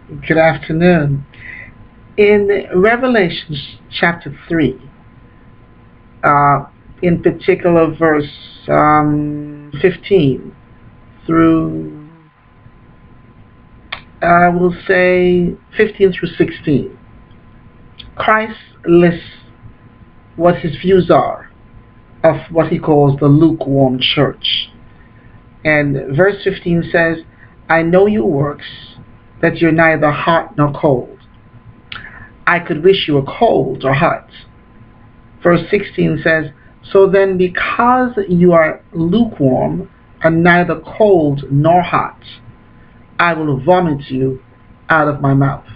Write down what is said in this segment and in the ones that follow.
Good afternoon. In Revelation chapter 3, uh, in particular verse 15 through, I will say 15 through 16, Christ lists what his views are of what he calls the lukewarm church. And verse 15 says, I know your works, that you're neither hot nor cold. I could wish you were cold or hot. Verse 16 says, so then because you are lukewarm and neither cold nor hot, I will vomit you out of my mouth.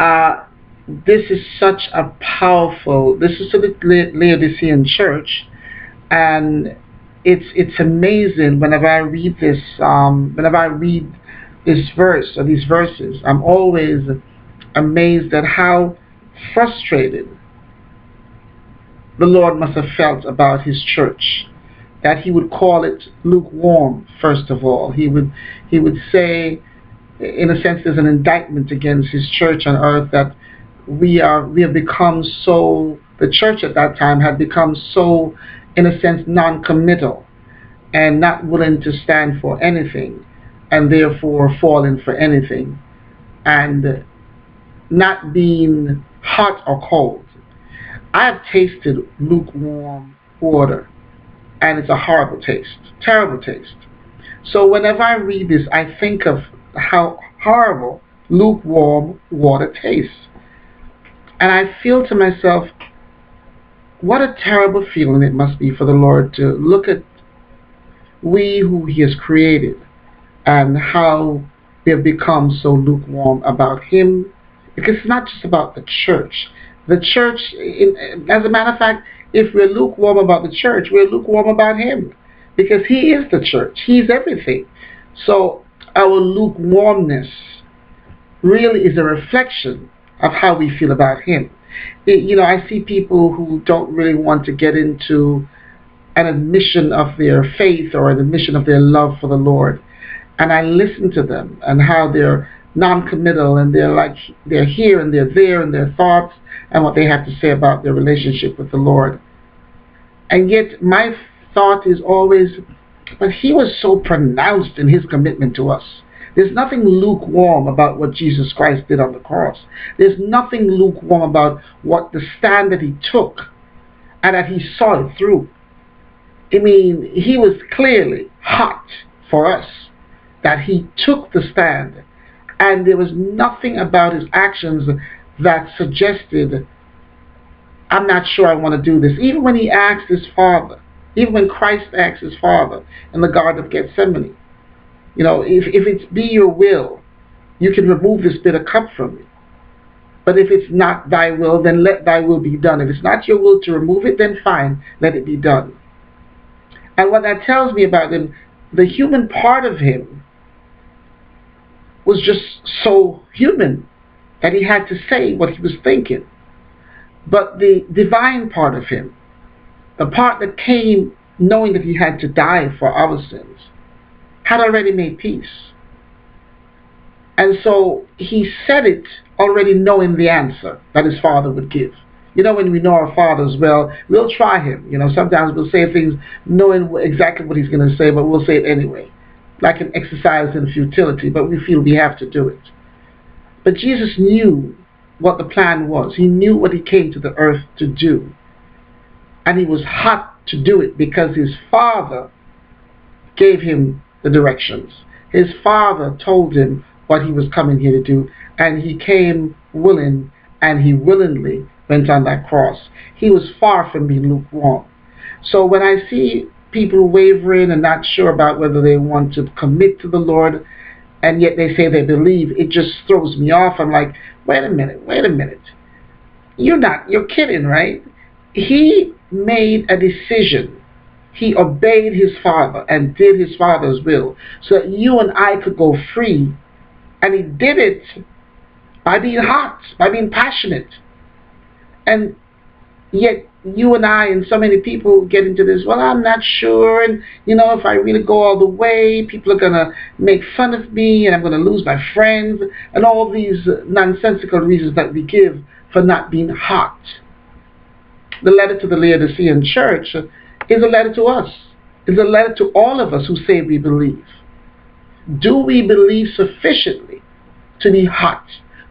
Uh, this is such a powerful, this is to the Laodicean church, and it's amazing whenever I read this verse or these verses. I'm always amazed at how frustrated the Lord must have felt about his church, that he would call it lukewarm. First of all, he would say, in a sense, there's an indictment against his church on earth, that we have become so, the church at that time had become so, in a sense, non-committal and not willing to stand for anything, and therefore falling for anything, and not being hot or cold. I have tasted lukewarm water, and it's a horrible taste, terrible taste. So whenever I read this, I think of how horrible lukewarm water tastes. And I feel to myself, what a terrible feeling it must be for the Lord to look at we who he has created and how we have become so lukewarm about him. Because it's not just about the church. The church, as a matter of fact, if we're lukewarm about the church, we're lukewarm about him. Because he is the church. He's everything. So our lukewarmness really is a reflection of how we feel about him. I see people who don't really want to get into an admission of their faith or an admission of their love for the Lord. And I listen to them and how they're non-committal, and they're here and they're there in their thoughts and what they have to say about their relationship with the Lord. And yet my thought is always, but he was so pronounced in his commitment to us. There's nothing lukewarm about what Jesus Christ did on the cross. There's nothing lukewarm about what the stand that he took and that he saw it through. I mean, he was clearly hot for us, that he took the stand, and there was nothing about his actions that suggested, I'm not sure I want to do this. Even when he asked his Father, even when Christ asked his Father in the Garden of Gethsemane, if it be your will, you can remove this bitter cup from me. But if it's not thy will, then let thy will be done. If it's not your will to remove it, then fine, let it be done. And what that tells me about him, the human part of him was just so human that he had to say what he was thinking. But the divine part of him, the part that came knowing that he had to die for our sins, had already made peace. And so he said it already knowing the answer that his Father would give. When we know our fathers well, we'll try him. Sometimes we'll say things knowing exactly what he's going to say, but we'll say it anyway. Like an exercise in futility, but we feel we have to do it. But Jesus knew what the plan was. He knew what he came to the earth to do. And he was hot to do it because his Father gave him the directions. His Father told him what he was coming here to do, and he came willing, and he willingly went on that cross. He was far from being lukewarm. So when I see people wavering and not sure about whether they want to commit to the Lord, and yet they say they believe, it just throws me off. I'm like, wait a minute. You're kidding, right? He made a decision. He obeyed his Father and did his Father's will so that you and I could go free. And he did it by being hot, by being passionate. And yet you and I and so many people get into this, well, I'm not sure, and if I really go all the way, people are going to make fun of me, and I'm going to lose my friends, and all these nonsensical reasons that we give for not being hot. The letter to the Laodicean church is a letter to us. It's a letter to all of us who say we believe. Do we believe sufficiently to be hot,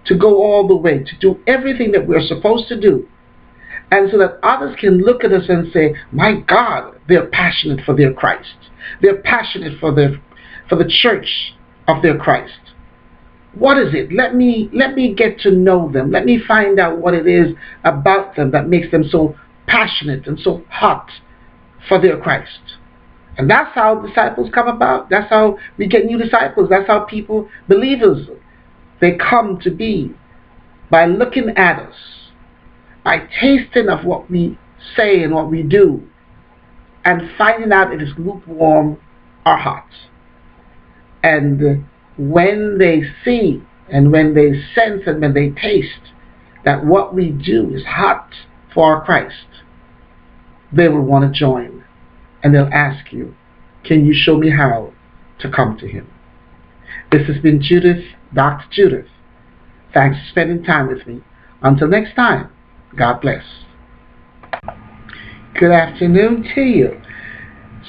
to go all the way, to do everything that we're supposed to do, and so that others can look at us and say, my God, they're passionate for their Christ. They're passionate for the church of their Christ. What is it? Let me get to know them. Let me find out what it is about them that makes them so passionate and so hot for their Christ. And that's how disciples come about. That's how we get new disciples. That's how people, believers, they come to be by looking at us, by tasting of what we say and what we do, and finding out if it's lukewarm or hot. And when they see and when they sense and when they taste that what we do is hot for our Christ, they will want to join. And they'll ask you, can you show me how to come to him? This has been Judith, Dr. Judith. Thanks for spending time with me. Until next time, God bless. Good afternoon to you.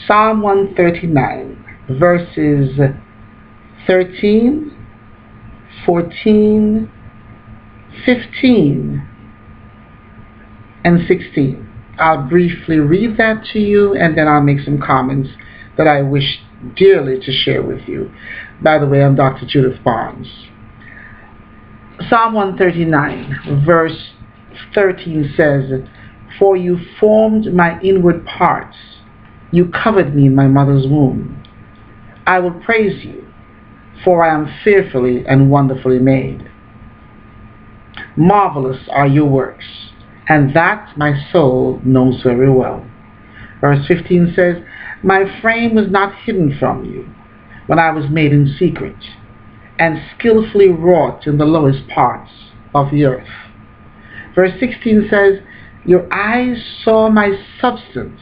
Psalm 139, verses 13, 14, 15, and 16. I'll briefly read that to you, and then I'll make some comments that I wish dearly to share with you. By the way, I'm Dr. Judith Barnes. Psalm 139, verse 13 says, for you formed my inward parts. You covered me in my mother's womb. I will praise you, for I am fearfully and wonderfully made. Marvelous are your works, and that my soul knows very well. Verse 15 says, my frame was not hidden from you when I was made in secret, and skillfully wrought in the lowest parts of the earth. Verse 16 says, your eyes saw my substance,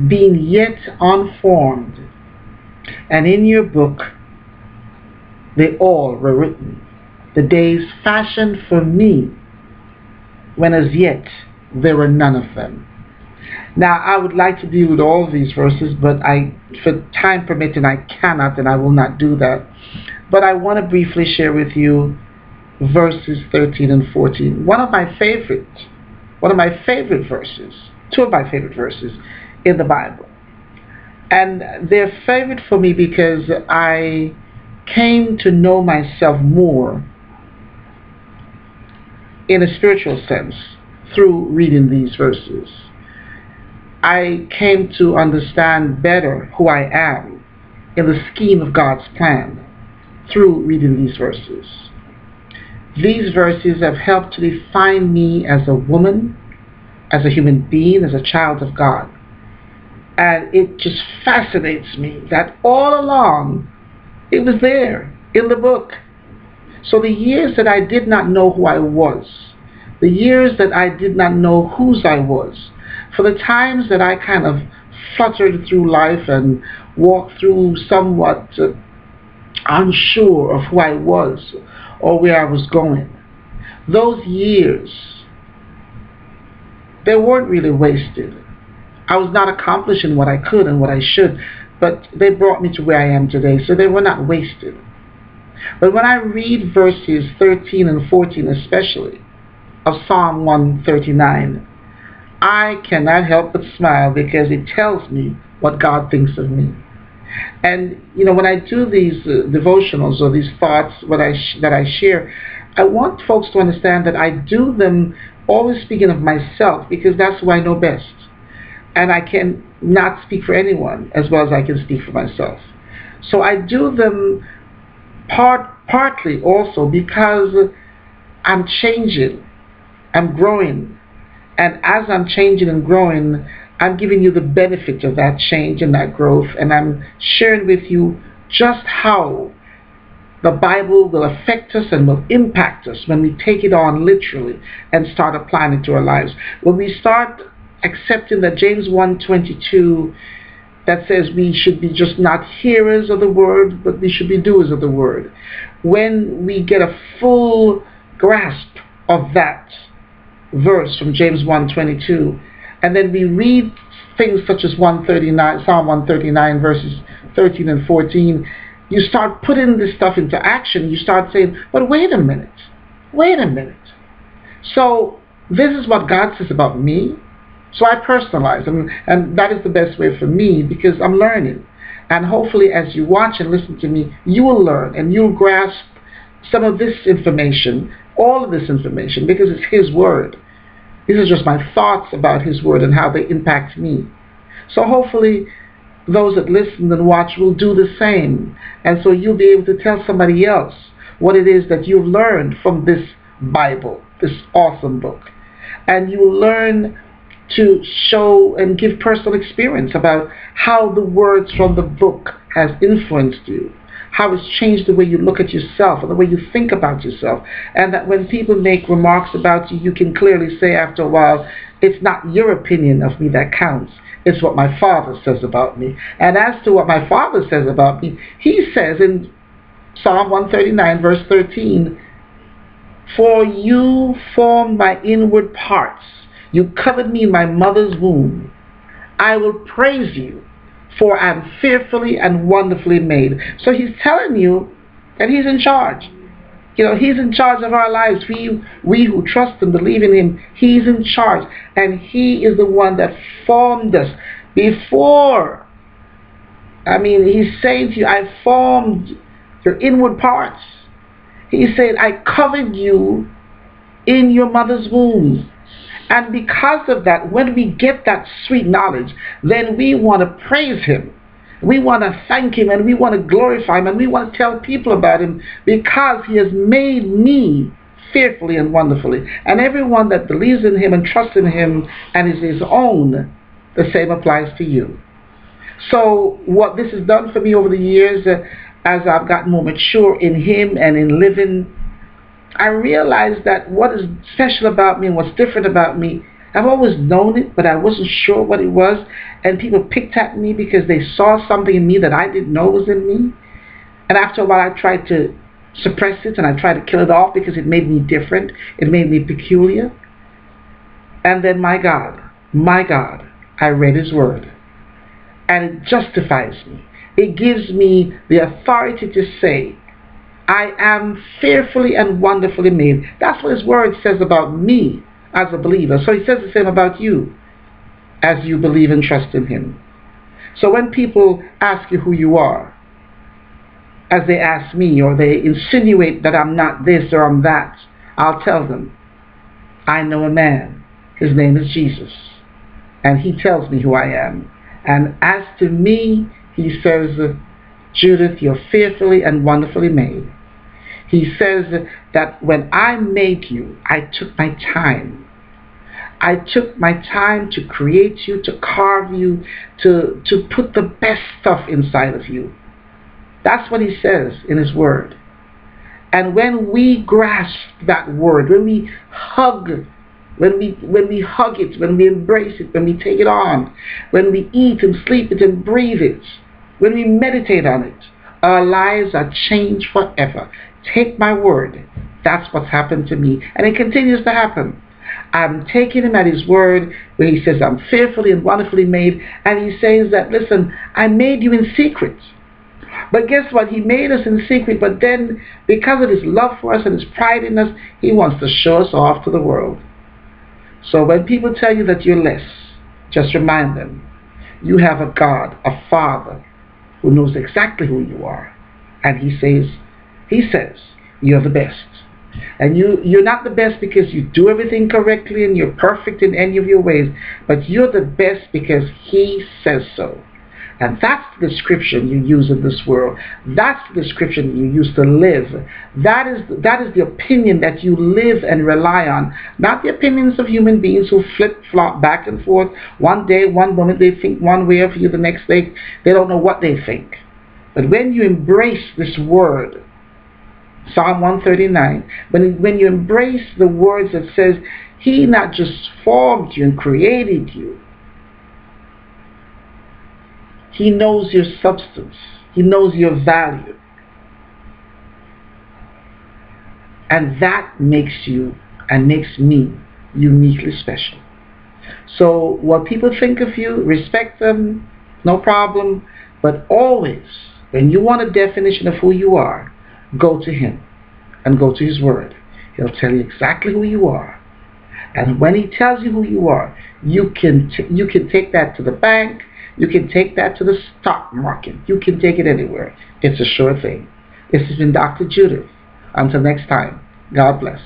being yet unformed, and in your book they all were written, the days fashioned for me, when as yet there were none of them. Now, I would like to deal with all of these verses, but for time permitting, I cannot, and I will not do that. But I want to briefly share with you verses 13 and 14. One of my favorite verses, two of my favorite verses in the Bible. And they're favorite for me because I came to know myself more in a spiritual sense through reading these verses. I came to understand better who I am in the scheme of God's plan through reading these verses. These verses have helped to define me as a woman, as a human being, as a child of God. And it just fascinates me that all along it was there in the book. So the years that I did not know who I was, the years that I did not know whose I was, for the times that I kind of fluttered through life and walked through somewhat unsure of who I was or where I was going, those years, they weren't really wasted. I was not accomplishing what I could and what I should, but they brought me to where I am today, so they were not wasted. But when I read verses 13 and 14 especially of Psalm 139, I cannot help but smile because it tells me what God thinks of me. And when I do these devotionals or these thoughts that I share, I want folks to understand that I do them always speaking of myself because that's who I know best. And I can not speak for anyone as well as I can speak for myself. So I do them partly also because I'm changing, I'm growing. And as I'm changing and growing, I'm giving you the benefit of that change and that growth. And I'm sharing with you just how The Bible will affect us and will impact us when we take it on literally and start applying it to our lives. When we start accepting that James 1:22 that says we should be just not hearers of the word, but we should be doers of the word. When we get a full grasp of that verse from James 1:22, and then we read things such as 139, Psalm 139 verses 13 and 14, you start putting this stuff into action. You start saying, but wait a minute. So this is what God says about me. So I personalize, and that is the best way for me, because I'm learning. And hopefully as you watch and listen to me, you will learn and you'll grasp some of this information, all of this information, because it's His word. These are just my thoughts about His word and how they impact me. So hopefully those that listen and watch will do the same. And so you'll be able to tell somebody else what it is that you've learned from this Bible, this awesome book. And you will learn to show and give personal experience about how the words from the book has influenced you, how it's changed the way you look at yourself and the way you think about yourself, and that when people make remarks about you, you can clearly say after a while, it's not your opinion of me that counts, it's what my Father says about me. And as to what my Father says about me, He says in Psalm 139 verse 13, for you formed my inward parts, you covered me in my mother's womb. I will praise you, for I am fearfully and wonderfully made. So He's telling you that He's in charge. You know, He's in charge of our lives. We who trust and believe in Him, He's in charge. And He is the one that formed us before. He's saying to you, I formed your inward parts. He said, I covered you in your mother's womb. And because of that, when we get that sweet knowledge, then we want to praise Him. We want to thank Him, and we want to glorify Him, and we want to tell people about Him, because He has made me fearfully and wonderfully. And everyone that believes in Him and trusts in Him and is His own, the same applies to you. So what this has done for me over the years, as I've gotten more mature in Him and in living, I realized that what is special about me and what's different about me, I've always known it, but I wasn't sure what it was. And people picked at me because they saw something in me that I didn't know was in me. And after a while, I tried to suppress it and I tried to kill it off because it made me different. It made me peculiar. And then my God, I read His word. And it justifies me. It gives me the authority to say, I am fearfully and wonderfully made. That's what His word says about me as a believer. So He says the same about you as you believe and trust in Him. So when people ask you who you are, as they ask me, or they insinuate that I'm not this or I'm that, I'll tell them, I know a man. His name is Jesus. And He tells me who I am. And as to me, He says, Judith, you're fearfully and wonderfully made. He says that when I made you, I took my time. I took my time to create you, to carve you, to put the best stuff inside of you. That's what He says in His word. And when we grasp that word, when we hug it, when we embrace it, when we take it on, when we eat and sleep it and breathe it, when we meditate on it, our lives are changed forever. Take my word. That's what's happened to me. And it continues to happen. I'm taking Him at His word, where He says I'm fearfully and wonderfully made. And He says that, listen, I made you in secret. But guess what? He made us in secret. But then, because of His love for us and His pride in us, He wants to show us off to the world. So when people tell you that you're less, just remind them, you have a God, a Father, who knows exactly who you are. And He says, you're the best. And you're not the best because you do everything correctly and you're perfect in any of your ways, but you're the best because He says so. And that's the description you use in this world. That's the description you use to live. That is the opinion that you live and rely on. Not the opinions of human beings who flip-flop back and forth. One day, one moment they think one way of you, the next day they don't know what they think. But when you embrace this word, Psalm 139. When you embrace the words that says, He not just formed you and created you, He knows your substance. He knows your value. And that makes you and makes me uniquely special. So what people think of you, respect them, no problem. But always, when you want a definition of who you are, go to Him and go to His Word. He'll tell you exactly who you are. And when He tells you who you are, you can take that to the bank. You can take that to the stock market. You can take it anywhere. It's a sure thing. This has been Dr. Judith. Until next time, God bless.